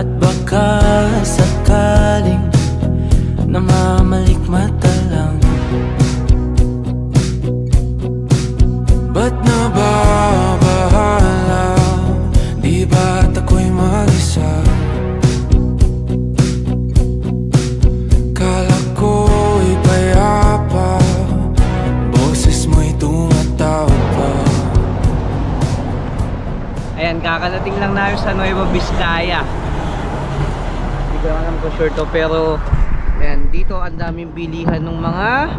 At baka sakaling namamalikmata lang. Ba't nababahala? Di ba't ako'y mag-isa? Kala ko'y payapa, boses mo'y tumatawag pa. Ayan, kakarating lang namin sa Nueva Vizcaya. Hindi ko alam kung sure to, pero ayan, dito ang daming bilihan ng mga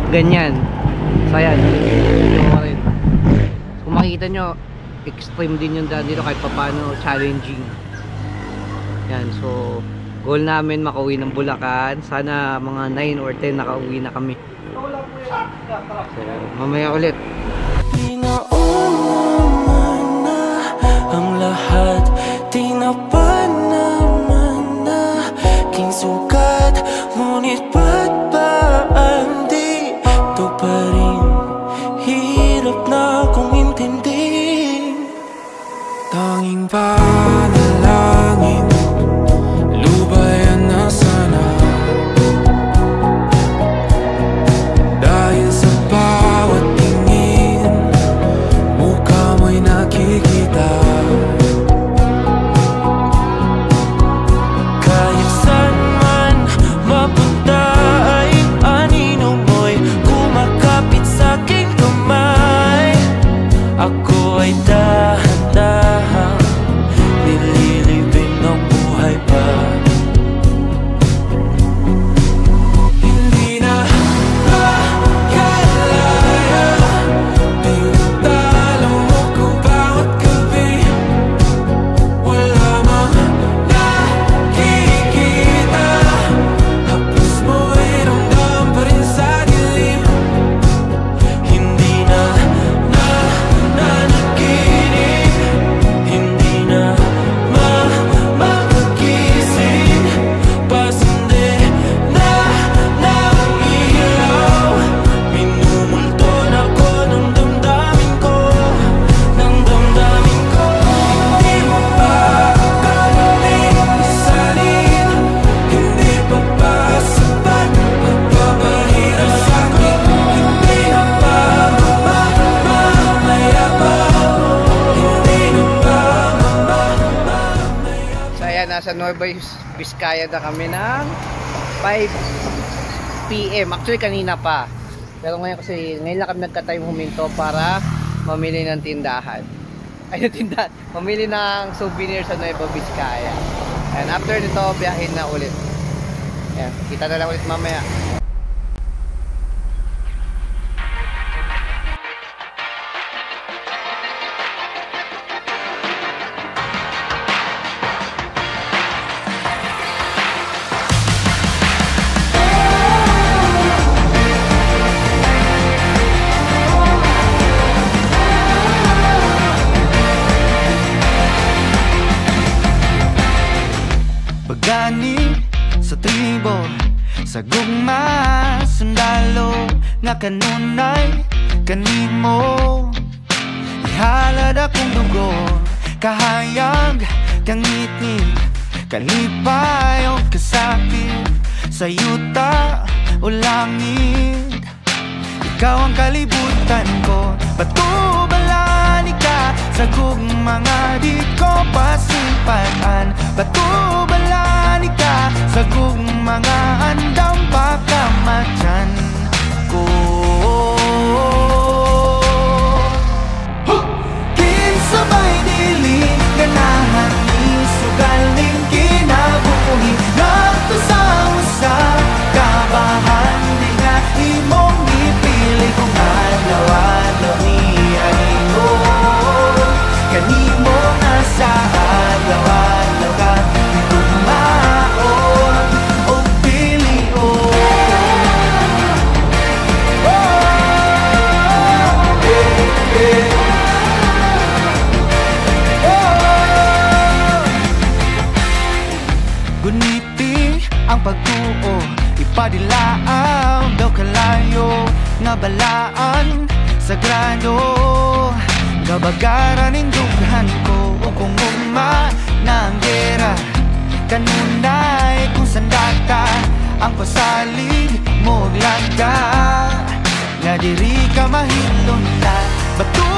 ganyan. So ayan, dito mo rin. Kung makikita nyo, extreme din yung daan dito kahit paano challenging. Ayan, so goal namin makauwi ng Bulacan. Sana mga 9 or 10 nakauwi na kami. So mamaya ulit. Ang lahat tinapan naman na king sugat, ngunit ba't ba di ito pa rin? Hirap na kong intindihin. Tanging panalangin, lubayan na sana. Dahil sa bawat tingin, mukha mo'y nakikita. Ako ay dahan-dahan nililibing ng buhay pa. Hindi na makalaya, tinatalo mo ko bawat gabi. Wala mang nakikita, hapos mo ay ramdam pa rin sa dilim. Hindi na nasa Nueva Vizcaya na kami ng 5 PM. Actually kanina pa, pero ngayon kasi ngayon lang kami nagka-time huminto para mamili ng tindahan. Ay, tindahan, mamili ng souvenir sa Nueva Vizcaya. And after nito, biyahin na ulit. Ayan, kita na lang ulit mamaya. Pagani sa tribo, sa gugma, sundalo, nga kanunay, kanimo. Ihalad akong dugo, kahayag, kangitid, kalipay o kasakit, sa yuta o langit. Ikaw ang kalibutan ko, batubalani ka, sa gugmanga di ko pasimpaan. Batubalani ka, sa gugmanga andam pagkamatyan ko. Kinsabay dili, ganahan ni sugaling kinabuhi. Nato sa usa, kabahan di nga imong ipili kung adlaw-adlaw ni animo. Kanimo na sa adlaw-adlaw ka tugmaon o pilion. Guniti ang pagtuo, ipadilaaw daw kalayo, nga balaan sagrado. Kabagaran indughan ko o kung uma na ang gera. ang pasalig mo laga, nga diri ka mahilon ta. Bato